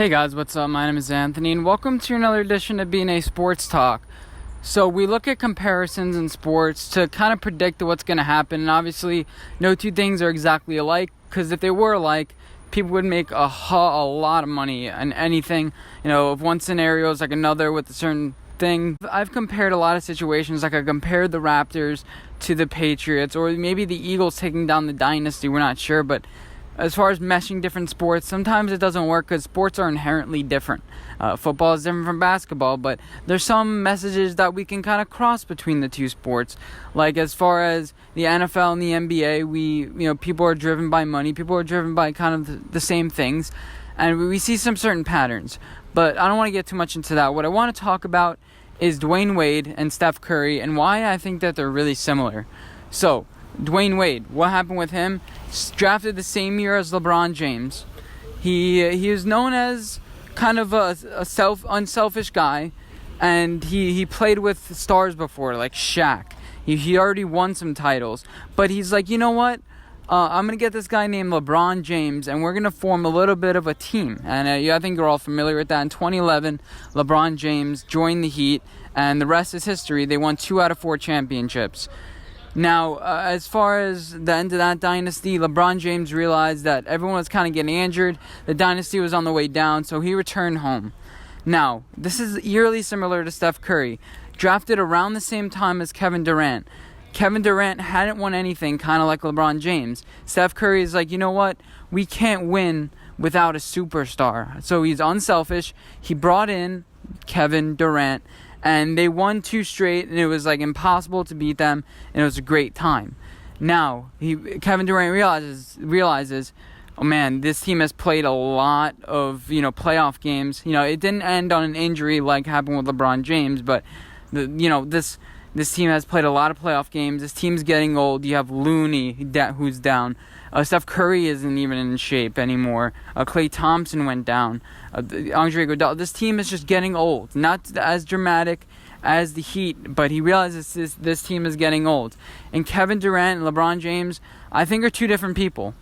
Hey guys, what's up? My name is Anthony, and welcome to another edition of B&A Sports Talk. So we look at comparisons in sports to kind of predict what's going to happen, and obviously no two things are exactly alike, because if they were alike, people would make a lot of money on anything. If one scenario is like another with a certain thing. I've compared a lot of situations, like I compared the Raptors to the Patriots, or maybe the Eagles taking down the dynasty, we're not sure, but as far as meshing different sports, sometimes it doesn't work because sports are inherently different. Football is different from basketball, but there's some messages that we can kind of cross between the two sports. Like as far as the NFL and the NBA, people are driven by money. People are driven by kind of the same things, and we see some certain patterns. But I don't want to get too much into that. What I want to talk about is Dwayne Wade and Steph Curry and why I think that they're really similar. So, Dwayne Wade, what happened with him? Drafted the same year as LeBron James. He is known as kind of a unselfish guy, and he played with stars before, like Shaq. He already won some titles, but he's like, you know what? I'm going to get this guy named LeBron James, and we're going to form a little bit of a team. And I think you're all familiar with that. In 2011, LeBron James joined the Heat, and the rest is history. They won 2 out of 4 championships. Now, as far as the end of that dynasty, LeBron James realized that everyone was kind of getting injured. The dynasty was on the way down, so he returned home. Now, this is eerily similar to Steph Curry, drafted around the same time as Kevin Durant. Kevin Durant hadn't won anything, kind of like LeBron James. Steph Curry is like, you know what? We can't win without a superstar. So he's unselfish. He brought in Kevin Durant, and they won 2 straight, and it was like impossible to beat them, and it was a great time. Now, Kevin Durant realizes, oh man, this team has played a lot of playoff games. It didn't end on an injury like happened with LeBron James, but this team has played a lot of playoff games. This team's getting old. You have Looney who's down. Steph Curry isn't even in shape anymore. Klay Thompson went down. Andre Iguodala. This team is just getting old. Not as dramatic as the Heat, but he realizes this team is getting old. And Kevin Durant and LeBron James, I think, are two different people.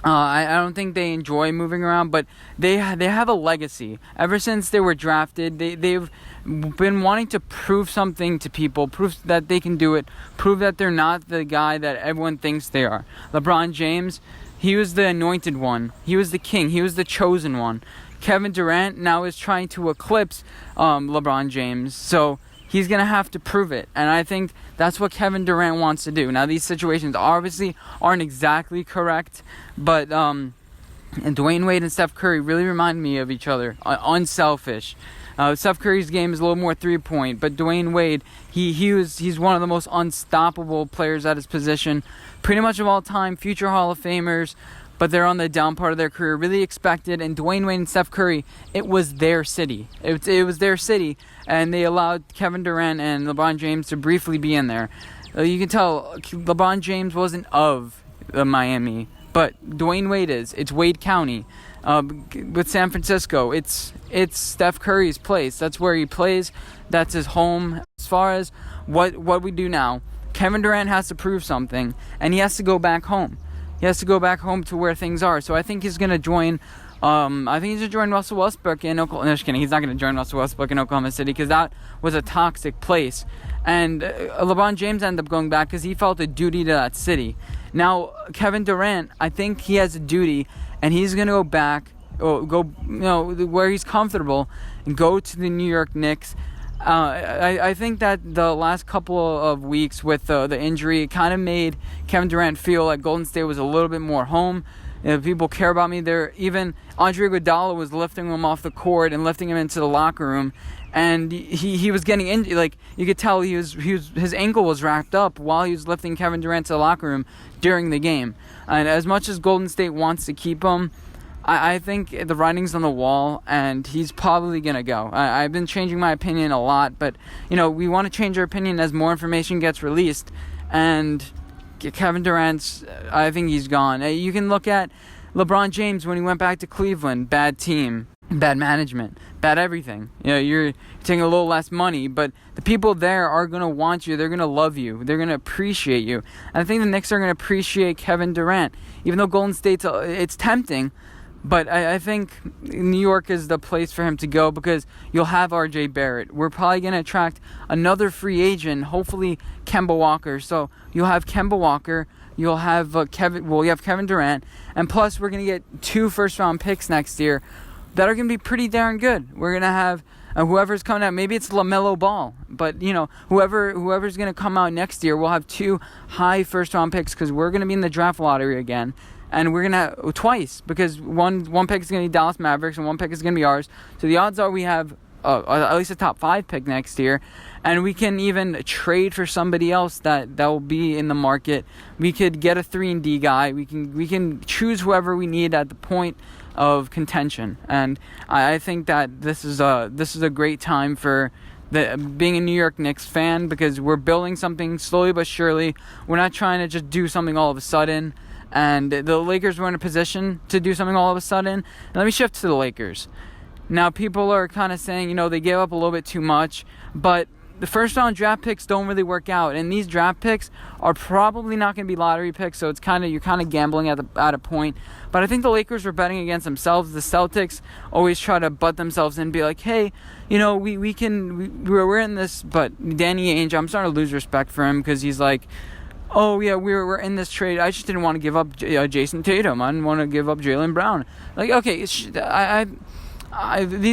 I don't think they enjoy moving around, but they have a legacy. Ever since they were drafted, they've been wanting to prove something to people, prove that they can do it, prove that they're not the guy that everyone thinks they are. LeBron James, he was the anointed one. He was the king. He was the chosen one. Kevin Durant now is trying to eclipse LeBron James, so he's going to have to prove it, and I think that's what Kevin Durant wants to do. Now, these situations obviously aren't exactly correct, but and Dwayne Wade and Steph Curry really remind me of each other. Unselfish. Steph Curry's game is a little more three-point, but Dwayne Wade, he's one of the most unstoppable players at his position, pretty much of all time, future Hall of Famers, but they're on the down part of their career, really expected. And Dwayne Wade and Steph Curry, it was their city. It was their city, and they allowed Kevin Durant and LeBron James to briefly be in there. You can tell LeBron James wasn't of Miami, but Dwayne Wade is. It's Wade County. With San Francisco, it's Steph Curry's place. That's where he plays. That's his home. As far as what we do now, Kevin Durant has to prove something, and he has to go back home. He has to go back home to where things are. So I think he's going to join. I think he's going to join Russell Westbrook in Oklahoma. No, just kidding. He's not going to join Russell Westbrook in Oklahoma City because that was a toxic place. And LeBron James ended up going back because he felt a duty to that city. Now, Kevin Durant, I think he has a duty, and he's going to go back, where he's comfortable, and go to the New York Knicks. I think that the last couple of weeks with the injury, it kind of made Kevin Durant feel like Golden State was a little bit more home. People care about me. Even Andre Iguodala was lifting him off the court and lifting him into the locker room, and he was getting injured. Like you could tell, his ankle was wrapped up while he was lifting Kevin Durant to the locker room during the game. And as much as Golden State wants to keep him, I think the writing's on the wall, and he's probably going to go. I've been changing my opinion a lot, but, we want to change our opinion as more information gets released. And Kevin Durant's, I think he's gone. You can look at LeBron James when he went back to Cleveland. Bad team, bad management, bad everything. You're taking a little less money, but the people there are going to want you. They're going to love you. They're going to appreciate you. And I think the Knicks are going to appreciate Kevin Durant. Even though Golden State's, it's tempting, But I think New York is the place for him to go because you'll have R.J. Barrett. We're probably going to attract another free agent, hopefully Kemba Walker. So you'll have Kemba Walker, you'll have you have Kevin Durant, and plus we're going to get 2 first-round picks next year that are going to be pretty darn good. We're going to have whoever's coming out, maybe it's LaMelo Ball, but whoever's going to come out next year, we'll have 2 high first-round picks because we're going to be in the draft lottery again. And we're going to have twice because one pick is going to be Dallas Mavericks and one pick is going to be ours. So the odds are we have at least a top 5 pick next year. And we can even trade for somebody else that will be in the market. We could get a 3-and-D guy. We can choose whoever we need at the point of contention. And I think that this is a great time for being a New York Knicks fan because we're building something slowly but surely. We're not trying to just do something all of a sudden. And the Lakers were in a position to do something all of a sudden. Let me shift to the Lakers. Now, people are kind of saying, they gave up a little bit too much. But the first-round draft picks don't really work out. And these draft picks are probably not going to be lottery picks. So you're kind of gambling at a point. But I think the Lakers were betting against themselves. The Celtics always try to butt themselves in and be like, hey, we're in this. But Danny Ainge, I'm starting to lose respect for him because he's like, oh, yeah, we're in this trade. I just didn't want to give up Jason Tatum. I didn't want to give up Jaylen Brown. Like, okay, these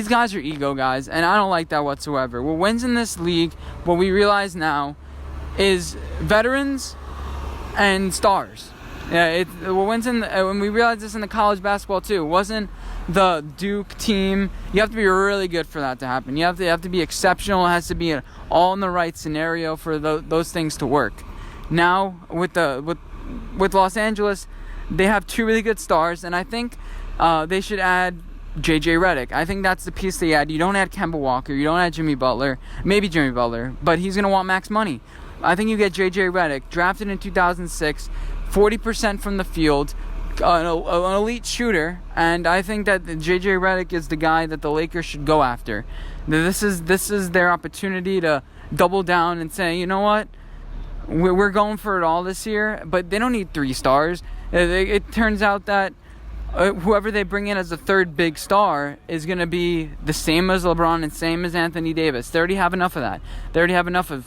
guys are ego guys, and I don't like that whatsoever. What wins in this league, what we realize now, is veterans and stars. Yeah, what wins when we realized this in the college basketball too. It wasn't the Duke team. You have to be really good for that to happen. You have to be exceptional. It has to be all in the right scenario for those things to work. Now with Los Angeles, they have 2 really good stars, and I think they should add J.J. Redick. I think that's the piece they add. You don't add Kemba Walker, you don't add Jimmy Butler, maybe Jimmy Butler, but he's gonna want max money. I think you get J.J. Redick, drafted in 2006, 40% from the field, an elite shooter, and I think that J.J. Redick is the guy that the Lakers should go after. This is their opportunity to double down and say, you know what? We're going for it all this year, but they don't need 3 stars. It turns out that whoever they bring in as the 3rd big star is going to be the same as LeBron and same as Anthony Davis. They already have enough of that. They already have enough of,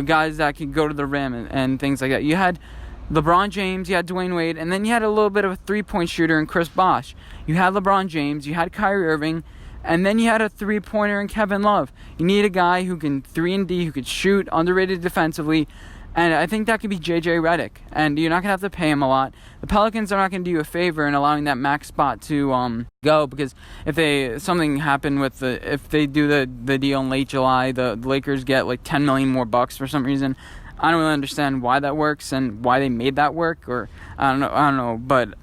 guys that can go to the rim and things like that. You had LeBron James, you had Dwayne Wade, and then you had a little bit of a 3-point shooter in Chris Bosh. You had LeBron James, you had Kyrie Irving, and then you had a 3-pointer in Kevin Love. You need a guy who can 3-and-D, who could shoot, underrated defensively, and I think that could be J.J. Redick. And you're not going to have to pay him a lot. The Pelicans are not going to do you a favor in allowing that max spot to go, because if something happened with if they do the deal in late July, the Lakers get like $10 million more bucks for some reason. I don't really understand why that works and why they made that work, or I don't know. But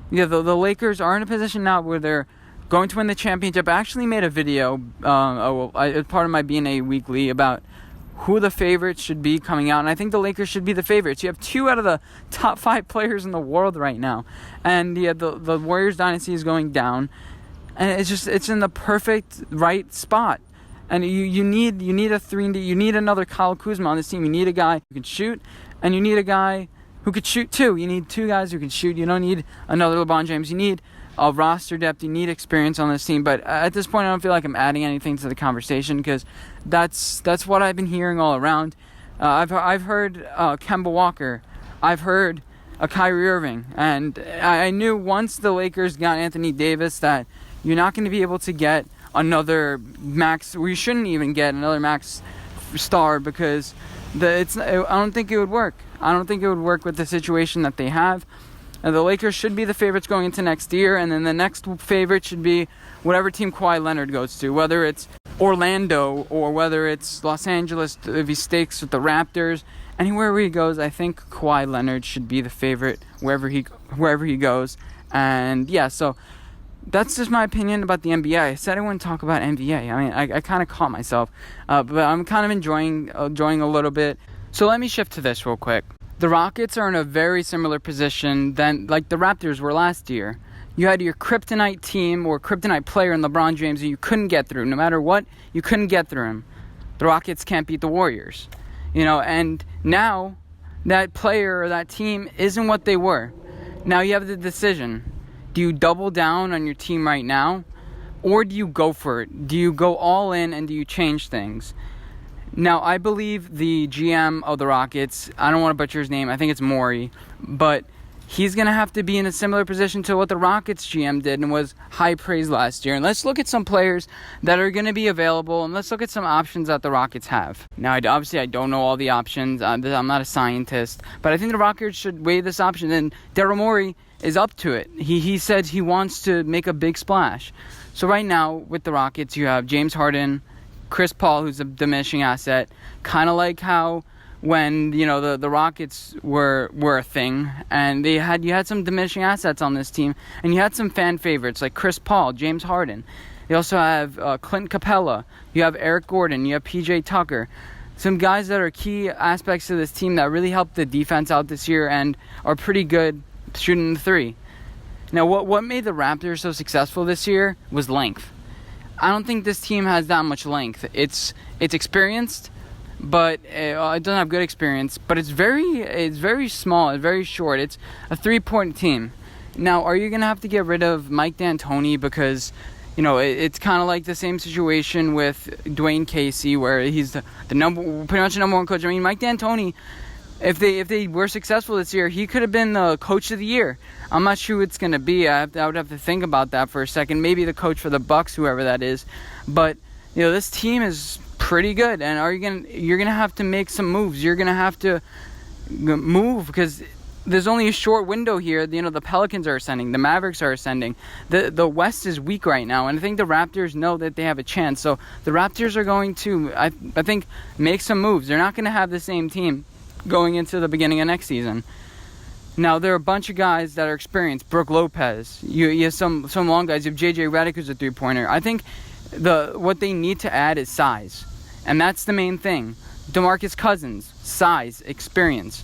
yeah, the Lakers are in a position now where they're going to win the championship. I actually made a video, as part of my BNA Weekly, about who the favorites should be coming out, and I think the Lakers should be the favorites. You have 2 out of the top 5 players in the world right now, and yeah, the Warriors dynasty is going down, and it's in the perfect right spot. And you need a 3-and-D. You need another Kyle Kuzma on this team. You need a guy who can shoot, and you need a guy who could shoot too. You need 2 guys who can shoot. You don't need another LeBron James. You need a roster depth. You need experience on this team. But at this point, I don't feel like I'm adding anything to the conversation because that's what I've been hearing all around. I've heard Kemba Walker. I've heard Kyrie Irving. And I knew once the Lakers got Anthony Davis that you're not going to be able to get another max. We shouldn't even get another max star because I don't think it would work. I don't think it would work with the situation that they have. And the Lakers should be the favorites going into next year, and then the next favorite should be whatever team Kawhi Leonard goes to, whether it's Orlando or whether it's Los Angeles if he stakes with the Raptors. Anywhere where he goes, I think Kawhi Leonard should be the favorite wherever he goes. And yeah, so that's just my opinion about the NBA. I said I wouldn't talk about NBA. I mean, I kind of caught myself, but I'm kind of enjoying a little bit. So let me shift to this real quick. The Rockets are in a very similar position than like the Raptors were last year. You had your kryptonite team or kryptonite player in LeBron James and you couldn't get through. No matter what, you couldn't get through him. The Rockets can't beat the Warriors. And now that player or that team isn't what they were. Now you have the decision. Do you double down on your team right now? Or do you go for it? Do you go all in and do you change things? Now, I believe the GM of the Rockets, I don't want to butcher his name, I think it's Morey, but he's going to have to be in a similar position to what the Rockets GM did and was high praise last year. And let's look at some players that are going to be available, and let's look at some options that the Rockets have. Now, obviously, I don't know all the options. I'm not a scientist, but I think the Rockets should weigh this option, and Daryl Morey is up to it. He said he wants to make a big splash. So right now, with the Rockets, you have James Harden, Chris Paul, who's a diminishing asset, kind of like how when the Rockets were a thing, and you had some diminishing assets on this team, and you had some fan favorites like Chris Paul, James Harden. You also have Clint Capella, you have Eric Gordon, you have PJ Tucker, some guys that are key aspects of this team that really helped the defense out this year and are pretty good shooting the three. Now, what made the Raptors so successful this year was length. I don't think this team has that much length. It's experienced, but it doesn't have good experience. But it's very small, it's very short. It's a 3-point team. Now, are you gonna have to get rid of Mike D'Antoni because it's kind of like the same situation with Dwayne Casey, where he's pretty much the number one coach. I mean, Mike D'Antoni, if they were successful this year, he could have been the coach of the year. I'm not sure who it's going to be. I would have to think about that for a second. Maybe the coach for the Bucks, whoever that is. But this team is pretty good, and you're gonna have to make some moves. You're gonna have to move because there's only a short window here. The Pelicans are ascending, the Mavericks are ascending. The West is weak right now, and I think the Raptors know that they have a chance. So the Raptors are going to, I think, make some moves. They're not going to have the same team going into the beginning of next season. Now, there are a bunch of guys that are experienced. Brook Lopez. You have some long guys. You have J.J. Redick, who's a three-pointer. I think what they need to add is size. And that's the main thing. DeMarcus Cousins, size, experience.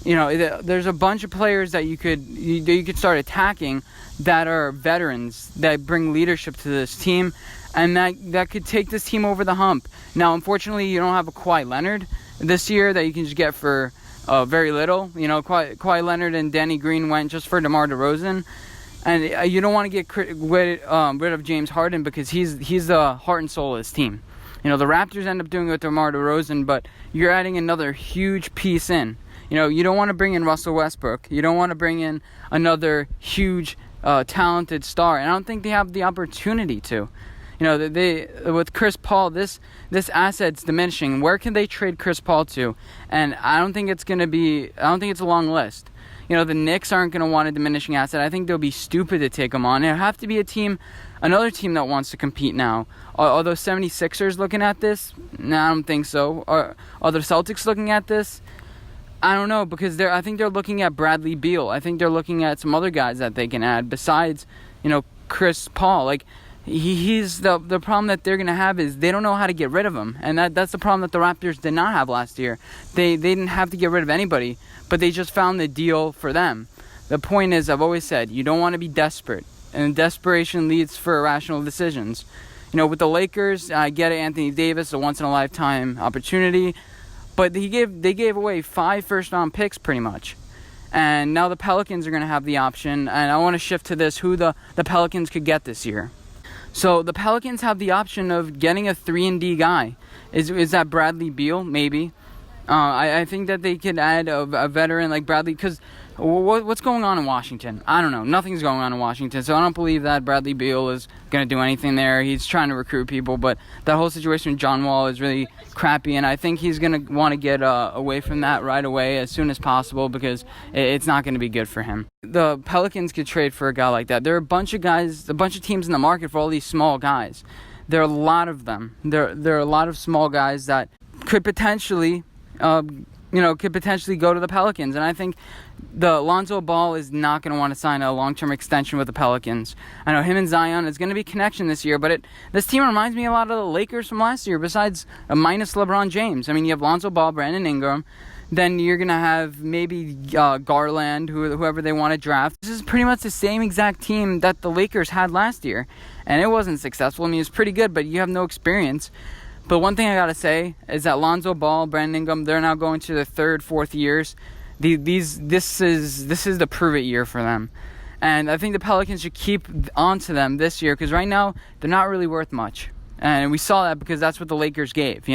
There's a bunch of players that you could start attacking that are veterans, that bring leadership to this team, and that could take this team over the hump. Now, unfortunately, you don't have a Kawhi Leonard this year that you can just get for very little. Kawhi Leonard and Danny Green went just for DeMar DeRozan, and you don't want to get rid of James Harden because he's the heart and soul of this team. The Raptors end up doing it with DeMar DeRozan, but you're adding another huge piece in. You don't want to bring in Russell Westbrook. You don't want to bring in another huge, talented star, and I don't think they have the opportunity to. With Chris Paul, this asset's diminishing. Where can they trade Chris Paul to? And I don't think it's a long list. The Knicks aren't going to want a diminishing asset. I think they'll be stupid to take him on. It'll have to be another team that wants to compete now. Are those 76ers looking at this? No, I don't think so. Are the Celtics looking at this? I don't know, because I think they're looking at Bradley Beal. I think they're looking at some other guys that they can add besides, Chris Paul. Like, he's the problem that they're going to have is they don't know how to get rid of him. And that's the problem that the Raptors did not have last year. They didn't have to get rid of anybody, but they just found the deal for them. The point is, I've always said, you don't want to be desperate. And desperation leads for irrational decisions. With the Lakers, I get it, Anthony Davis, a once-in-a-lifetime opportunity. But they gave away 5 first-round picks pretty much. And now the Pelicans are going to have the option. And I want to shift to this, who the Pelicans could get this year. So the Pelicans have the option of getting a 3-and-D guy. Is that Bradley Beal? Maybe. I think that they could add a veteran like Bradley, because what's going on in Washington? I don't know. Nothing's going on in Washington, so I don't believe that Bradley Beal is going to do anything there. He's trying to recruit people, but that whole situation with John Wall is really crappy, and I think he's going to want to get away from that right away as soon as possible because it's not going to be good for him. The Pelicans could trade for a guy like that. There are a bunch of teams in the market for all these small guys. There are a lot of them. There are a lot of small guys that could potentially go to the Pelicans. And I think the Lonzo Ball is not going to want to sign a long-term extension with the Pelicans. I know him and Zion is going to be connection this year, but this team reminds me a lot of the Lakers from last year, besides minus LeBron James. I mean, you have Lonzo Ball, Brandon Ingram, then you're going to have maybe Garland, whoever they want to draft. This is pretty much the same exact team that the Lakers had last year, and it wasn't successful. I mean, it was pretty good, but you have no experience. But one thing I gotta say is that Lonzo Ball, Brandon Ingram, they're now going to their 3rd, 4th years. This is the prove it year for them, And I think the Pelicans should keep on to them this year because right now they're not really worth much. And we saw that because that's what the Lakers gave,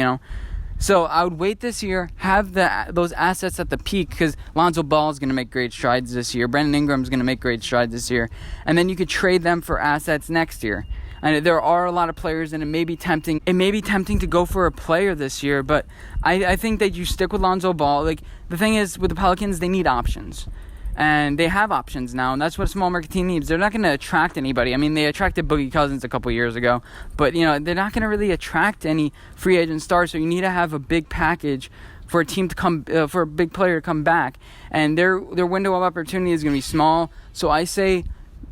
So I would wait this year, have those assets at the peak because Lonzo Ball is going to make great strides this year. Brandon Ingram is going to make great strides this year. And then you could trade them for assets next year. And there are a lot of players, and it may be tempting to go for a player this year, but I think that you stick with Lonzo Ball. Like, the thing is, with the Pelicans, they need options. And they have options now, and that's what a small market team needs. They're not going to attract anybody. I mean, they attracted Boogie Cousins a couple years ago, but, they're not going to really attract any free agent stars, so you need to have a big package for a team to come, for a big player to come back. And their window of opportunity is going to be small, so I say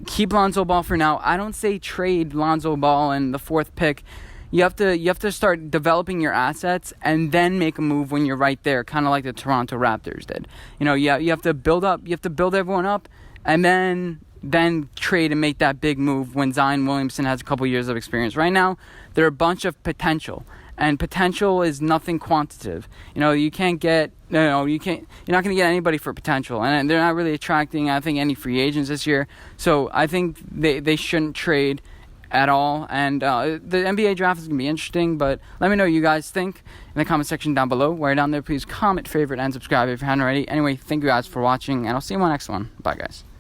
keep Lonzo Ball for now. I don't say trade Lonzo Ball in the 4th pick. You have to start developing your assets and then make a move when you're right there, kind of like the Toronto Raptors did. You have to build everyone up, and then trade and make that big move when Zion Williamson has a couple years of experience. Right now, they're a bunch of potential. And potential is nothing quantitative. You can't get, you're not going to get anybody for potential. And they're not really attracting, I think, any free agents this year. So I think they shouldn't trade at all. And the NBA draft is going to be interesting. But let me know what you guys think in the comment section down below. While you're down there, please comment, favorite, and subscribe if you haven't already. Anyway, thank you guys for watching, and I'll see you in my next one. Bye, guys.